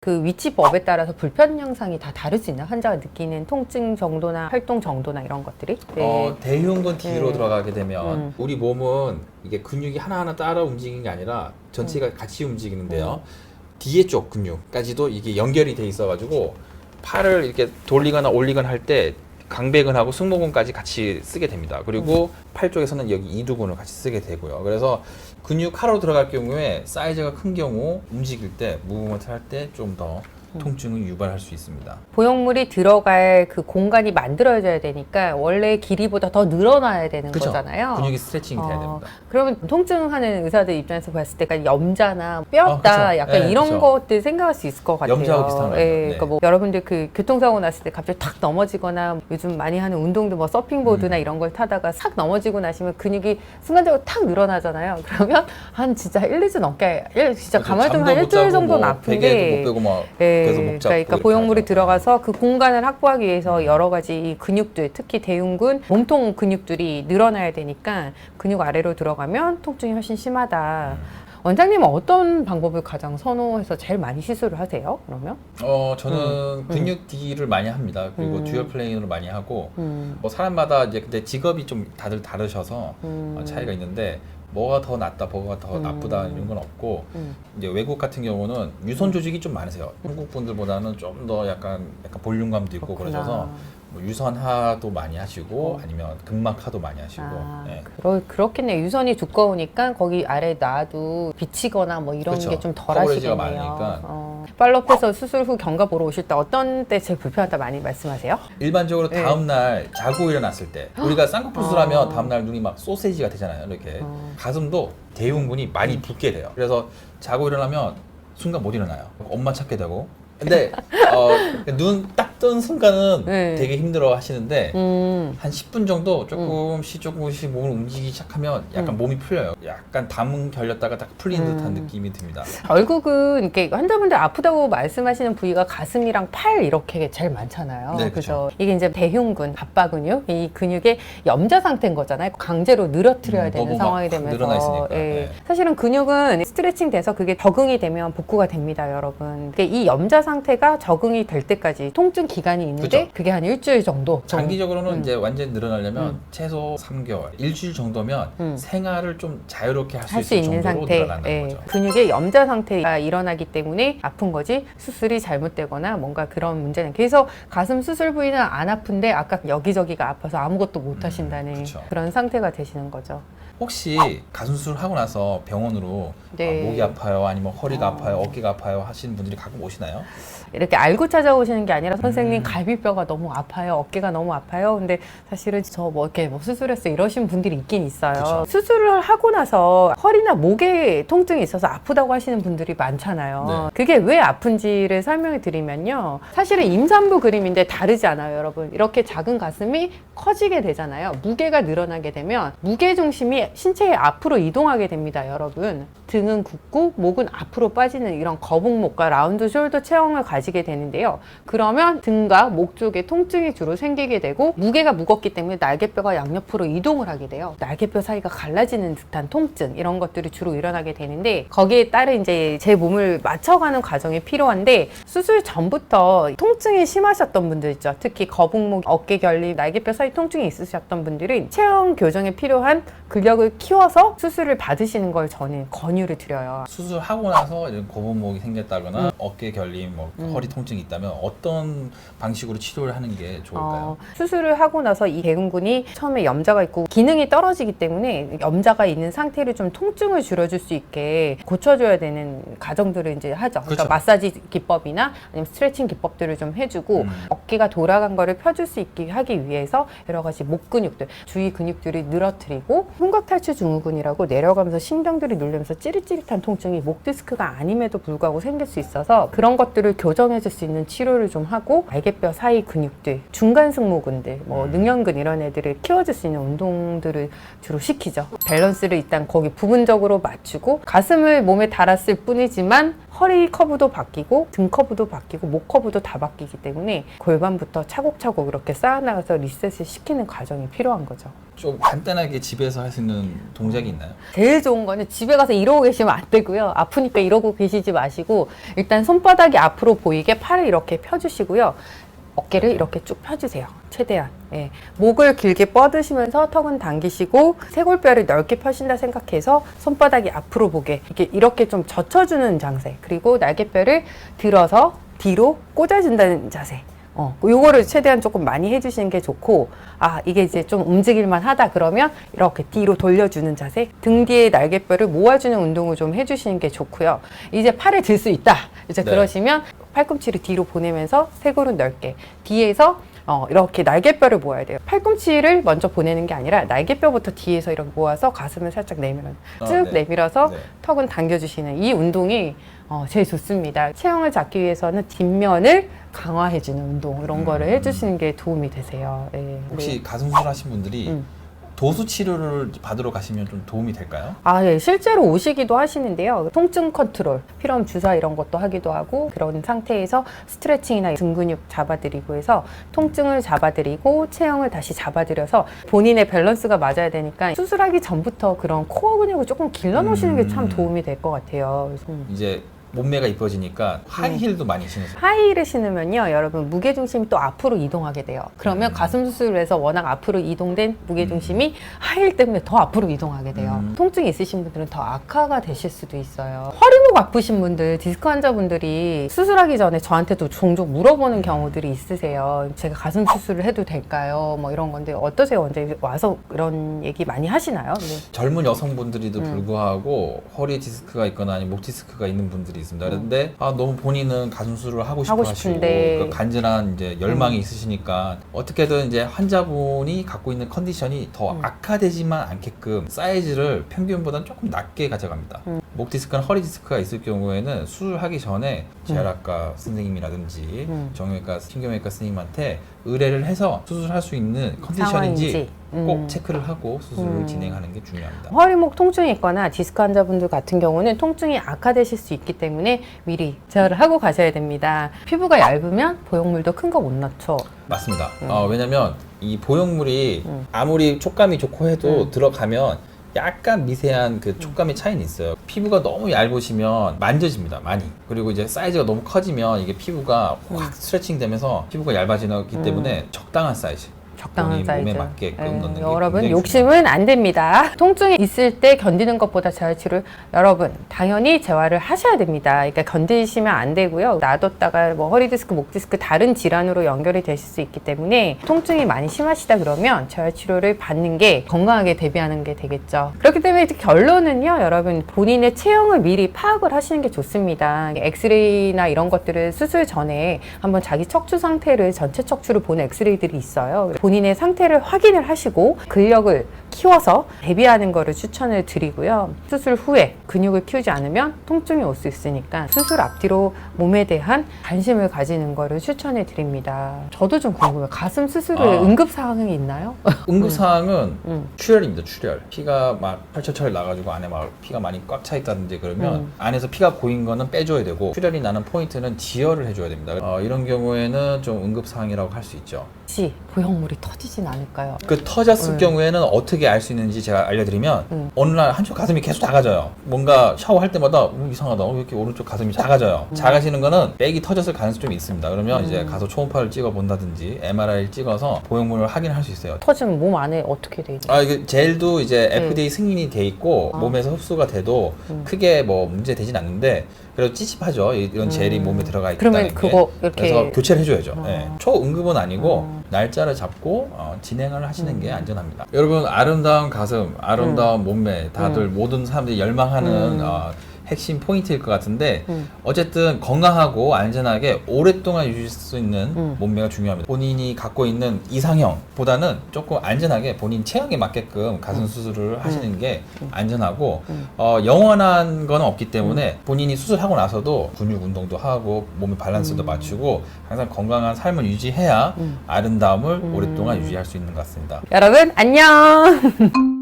그 위치법에 따라서 불편 양상이 다 다를 수 있나? 환자가 느끼는 통증 정도나 활동 정도나 이런 것들이? 네. 대흉근 뒤로 네. 들어가게 되면 우리 몸은 이게 근육이 하나하나 따라 움직이는 게 아니라 전체가 같이 움직이는데요. 뒤에 쪽 근육까지도 이게 연결이 돼 있어가지고 팔을 이렇게 돌리거나 올리거나 할 때 강배근하고 승모근까지 같이 쓰게 됩니다. 그리고 팔 쪽에서는 여기 이두근을 같이 쓰게 되고요. 그래서 근육 하나로 들어갈 경우에 사이즈가 큰 경우 움직일 때 무브먼트 할 때 좀 더 통증을 유발할 수 있습니다. 보형물이 들어갈 그 공간이 만들어져야 되니까 원래 길이보다 더 늘어나야 되는 그쵸? 거잖아요. 근육이 스트레칭이 돼야 됩니다. 그러면 통증하는 의사들 입장에서 봤을 때가 염자나 뼈다 그쵸. 약간 네, 이런 그쵸. 것들 생각할 수 있을 것 같아요. 염자하고 비슷한 거예요. 네. 그러니까 뭐 여러분들 그 교통사고 났을 때 갑자기 탁 넘어지거나 요즘 많이 하는 운동도 뭐 서핑보드나 이런 걸 타다가 싹 넘어지고 나시면 근육이 순간적으로 탁 늘어나잖아요. 그러면 한 진짜 1, 2주 넘게 진짜 가만히 한 일주일 정도는 아픈데 못 빼고 막 네, 계속 목 잡고 그러니까 이렇게 보형물이 하죠. 들어가서 그 공간을 확보하기 위해서 여러 가지 근육들, 특히 대흉근, 몸통 근육들이 늘어나야 되니까 근육 아래로 들어가면 통증이 훨씬 심하다. 원장님은 어떤 방법을 가장 선호해서 제일 많이 시술을 하세요? 그러면? 저는 근육 D를 많이 합니다. 그리고 듀얼 플레인으로 많이 하고 뭐 사람마다 이제 근데 직업이 좀 다들 다르셔서 차이가 있는데 뭐가 더 낫다, 뭐가 더 나쁘다 이런 건 없고 이제 외국 같은 경우는 유선 조직이 좀 많으세요. 한국 분들보다는 좀 더 약간 볼륨감도 있고 그렇구나. 그러셔서 뭐 유선하도 많이 하시고 아니면 근막하도 많이 하시고 네. 그렇겠네요. 유선이 두꺼우니까 거기 아래 놔도 비치거나 뭐 이런 그렇죠. 게 좀 덜 커버리지가 하시겠네요. 많으니까. 팔로업해서 수술 후 경과 보러 오실 때 어떤 때 제일 불편하다 많이 말씀하세요? 일반적으로 네. 다음날 자고 일어났을 때 우리가 쌍꺼풀 수술하면 다음날 눈이 막 소세지가 되잖아요. 이렇게 가슴도 대흉근이 많이 붓게 돼요. 그래서 자고 일어나면 순간 못 일어나요. 엄마 찾게 되고. 근데 눈 딱 뜬 순간은 네. 되게 힘들어 하시는데 음. 한 10분 정도 조금씩 몸을 움직이기 시작하면 약간 몸이 풀려요. 약간 담 결렸다가 딱 풀리는 듯한 느낌이 듭니다. 결국은 이렇게 환자분들 아프다고 말씀하시는 부위가 가슴이랑 팔 이렇게 제일 많잖아요. 네, 그래서 이게 이제 대흉근, 갑바 근육, 이 근육의 염자 상태인 거잖아요. 강제로 늘어뜨려야 되는 너무 상황이 막 되면서 늘어나 있으니까. 예. 네. 사실은 근육은 스트레칭 돼서 그게 적응이 되면 복구가 됩니다, 여러분. 그러니까 이 염자 상태가 적응이 될 때까지 통증 기간이 있는데 그쵸. 그게 한 일주일 정도. 장기적으로는 이제 완전히 늘어나려면 최소 3개월, 일주일 정도면 생활을 좀 자유롭게 할 할 수 수 있을 있는 정도로 상태, 늘어나는 예. 거죠. 근육의 염자 상태가 일어나기 때문에 아픈 거지 수술이 잘못되거나 뭔가 그런 문제는. 그래서 가슴 수술 부위는 안 아픈데 아까 여기저기가 아파서 아무것도 못 하신다는 그쵸. 그런 상태가 되시는 거죠. 혹시 가슴 수술 하고 나서 병원으로 네. 목이 아파요, 아니면 허리가 아파요, 어깨가 아파요 하시는 분들이 가끔 오시나요? 이렇게 알고 찾아오시는 게 아니라 선생님 갈비뼈가 너무 아파요, 어깨가 너무 아파요. 근데 사실은 저 뭐 이렇게 뭐 수술했어요 이러신 분들이 있긴 있어요. 그쵸. 수술을 하고 나서 허리나 목에 통증이 있어서 아프다고 하시는 분들이 많잖아요. 네. 그게 왜 아픈지를 설명해 드리면요. 사실은 임산부 그림인데 다르지 않아요, 여러분. 이렇게 작은 가슴이 커지게 되잖아요. 무게가 늘어나게 되면 무게 중심이 신체의 앞으로 이동하게 됩니다, 여러분. 등은 굳고 목은 앞으로 빠지는 이런 거북목과 라운드 숄더 체형을 가지게 되는데요. 그러면 등과 목 쪽에 통증이 주로 생기게 되고 무게가 무겁기 때문에 날개뼈가 양옆으로 이동을 하게 돼요. 날개뼈 사이가 갈라지는 듯한 통증 이런 것들이 주로 일어나게 되는데 거기에 따른 이제 제 몸을 맞춰가는 과정이 필요한데 수술 전부터 통증이 심하셨던 분들 있죠. 특히 거북목, 어깨 결림, 날개뼈 사이 통증이 있으셨던 분들은 체형 교정에 필요한 근력을 키워서 수술을 받으시는 걸 저는 권유를 드려요. 수술하고 나서 이런 거북목이 생겼다거나 어깨 결림, 뭐 허리 통증이 있다면 어떤 방식으로 치료를 하는 게 좋을까요? 수술을 하고 나서 이 대흉근이 처음에 염자가 있고 기능이 떨어지기 때문에 염자가 있는 상태를 좀 통증을 줄여줄 수 있게 고쳐줘야 되는 과정들을 이제 하죠. 그러니까 그렇죠. 마사지 기법이나 아니면 스트레칭 기법들을 좀 해주고 어깨가 돌아간 거를 펴줄 수 있게 하기 위해서 여러 가지 목 근육들, 주위 근육들을 늘어뜨리고 흉곽탈출 증후군이라고 내려가면서 신경들이 눌리면서 찌릿찌릿한 통증이 목 디스크가 아님에도 불구하고 생길 수 있어서 그런 것들을 교정해줄 수 있는 치료를 좀 하고 날개뼈 사이 근육들, 중간 승모근들, 뭐 능형근 이런 애들을 키워줄 수 있는 운동들을 주로 시키죠. 밸런스를 일단 거기 부분적으로 맞추고 가슴을 몸에 달았을 뿐이지만 허리 커브도 바뀌고 등 커브도 바뀌고 목 커브도 다 바뀌기 때문에 골반부터 차곡차곡 이렇게 쌓아나가서 리셋을 시키는 과정이 필요한 거죠. 좀 간단하게 집에서 할 수 있는 있는 동작이 있나요? 제일 좋은 거는 집에 가서 이러고 계시면 안 되고요. 아프니까 이러고 계시지 마시고 일단 손바닥이 앞으로 보이게 팔을 이렇게 펴주시고요. 어깨를 이렇게 쭉 펴주세요. 최대한. 예. 목을 길게 뻗으시면서 턱은 당기시고 쇄골뼈를 넓게 펴신다 생각해서 손바닥이 앞으로 보게 이렇게 좀 젖혀주는 자세. 그리고 날개뼈를 들어서 뒤로 꽂아준다는 자세. 요거를 최대한 조금 많이 해주시는 게 좋고, 이게 이제 좀 움직일만 하다 그러면 이렇게 뒤로 돌려주는 자세, 등 뒤에 날개뼈를 모아주는 운동을 좀 해주시는 게 좋고요. 이제 팔을 들 수 있다. 이제 네. 그러시면 팔꿈치를 뒤로 보내면서 쇄골은 넓게 뒤에서 이렇게 날개뼈를 모아야 돼요. 팔꿈치를 먼저 보내는 게 아니라 날개뼈부터 뒤에서 이렇게 모아서 가슴을 살짝 쭉 네. 내밀어서 네. 턱은 당겨주시는 이 운동이 제일 좋습니다. 체형을 잡기 위해서는 뒷면을 강화해주는 운동 이런 거를 해주시는 게 도움이 되세요. 네. 혹시 가슴 수술하신 분들이 음. 도수 치료를 받으러 가시면 좀 도움이 될까요? 예, 실제로 오시기도 하시는데요. 통증 컨트롤, 피로염 주사 이런 것도 하기도 하고 그런 상태에서 스트레칭이나 등 근육 잡아드리고 해서 통증을 잡아드리고 체형을 다시 잡아드려서 본인의 밸런스가 맞아야 되니까 수술하기 전부터 그런 코어 근육을 조금 길러 놓으시는 게 참 도움이 될 것 같아요. 이제 몸매가 이뻐지니까 하이힐도 많이 신으세요. 하이힐을 신으면요, 여러분 무게중심이 또 앞으로 이동하게 돼요. 그러면 가슴 수술을 해서 워낙 앞으로 이동된 무게중심이 하이힐 때문에 더 앞으로 이동하게 돼요. 통증이 있으신 분들은 더 악화가 되실 수도 있어요. 허리목 아프신 분들, 디스크 환자분들이 수술하기 전에 저한테도 종종 물어보는 경우들이 있으세요. 제가 가슴 수술을 해도 될까요? 뭐 이런 건데 어떠세요? 언제 와서 이런 얘기 많이 하시나요? 네. 젊은 여성분들이도 불구하고 허리 디스크가 있거나 아니면 목 디스크가 있는 분들이 있습니다. 그런데 너무 본인은 가슴 수술을 하고 싶어 하시고 그 간절한 이제 열망이 있으시니까 어떻게든 이제 환자분이 갖고 있는 컨디션이 더 악화되지만 않게끔 사이즈를 평균보다는 조금 낮게 가져갑니다. 목 디스크나 허리 디스크가 있을 경우에는 수술하기 전에 재활학과 선생님이라든지 정형외과, 신경외과 선생님한테 의뢰를 해서 수술할 수 있는 컨디션인지 꼭 체크를 하고 수술을 진행하는 게 중요합니다. 허리목 통증이 있거나 디스크 환자분들 같은 경우는 통증이 악화되실 수 있기 때문에 미리 재활을 하고 가셔야 됩니다. 피부가 얇으면 보형물도 큰 거 못 넣죠. 맞습니다. 왜냐면 이 보형물이 아무리 촉감이 좋고 해도 들어가면 약간 미세한 그 촉감의 차이는 있어요. 피부가 너무 얇으시면 만져집니다, 많이. 그리고 이제 사이즈가 너무 커지면 이게 피부가 확 스트레칭 되면서 피부가 얇아지기 때문에 적당한 사이즈. 적당한 사이즈. 몸에 맞게끔 넣는 게 여러분 굉장히 욕심은 안 됩니다. 통증이 있을 때 견디는 것보다 재활치료 여러분 당연히 재활을 하셔야 됩니다. 그러니까 견디시면 안 되고요. 놔뒀다가 뭐 허리 디스크, 목 디스크 다른 질환으로 연결이 되실 수 있기 때문에 통증이 많이 심하시다 그러면 재활치료를 받는 게 건강하게 대비하는 게 되겠죠. 그렇기 때문에 결론은요, 여러분 본인의 체형을 미리 파악을 하시는 게 좋습니다. 엑스레이나 이런 것들을 수술 전에 한번 자기 척추 상태를 전체 척추를 보는 엑스레이들이 있어요. 본인의 상태를 확인을 하시고 근력을 키워서 대비하는 거를 추천을 드리고요. 수술 후에 근육을 키우지 않으면 통증이 올 수 있으니까 수술 앞뒤로 몸에 대한 관심을 가지는 거를 추천해 드립니다. 저도 좀 궁금해요. 가슴 수술에 응급 사항이 있나요? 응급 사항은 출혈입니다. 출혈. 피가 막 철철철 나가지고 안에 막 피가 많이 꽉 차 있다든지 그러면 안에서 피가 고인 거는 빼줘야 되고 출혈이 나는 포인트는 지혈을 해줘야 됩니다. 이런 경우에는 좀 응급 사항이라고 할 수 있죠. 혹시 보형물이 터지진 않을까요? 그 터졌을 경우에는 어떻게 알 수 있는지 제가 알려드리면 어느 날 한쪽 가슴이 계속 작아져요. 뭔가 샤워할 때마다 이상하다. 왜 이렇게 오른쪽 가슴이 작아져요. 작아지는 거는 백이 터졌을 가능성이 좀 있습니다. 그러면 이제 가서 초음파를 찍어 본다든지 MRI를 찍어서 보형물을 확인할 수 있어요. 터지면 몸 안에 어떻게 돼 있나요? 이게 젤도 이제 FDA 승인이 돼 있고 몸에서 흡수가 돼도 크게 뭐 문제 되진 않는데 그래도 찝찝하죠. 이런 젤이 몸에 들어가 있다는 그러면 게. 그거 이렇게 그래서 교체를 해줘야죠. 네. 초응급은 아니고 날짜를 잡고 진행을 하시는 게 안전합니다. 여러분 아름다운 가슴, 아름다운 몸매 다들 모든 사람들이 열망하는 핵심 포인트일 것 같은데 어쨌든 건강하고 안전하게 오랫동안 유지할 수 있는 몸매가 중요합니다. 본인이 갖고 있는 이상형보다는 조금 안전하게 본인 체형에 맞게끔 가슴 수술을 하시는 게 안전하고 영원한 건 없기 때문에 본인이 수술하고 나서도 근육 운동도 하고 몸의 밸런스도 맞추고 항상 건강한 삶을 유지해야 아름다움을 오랫동안 유지할 수 있는 것 같습니다. 여러분 안녕.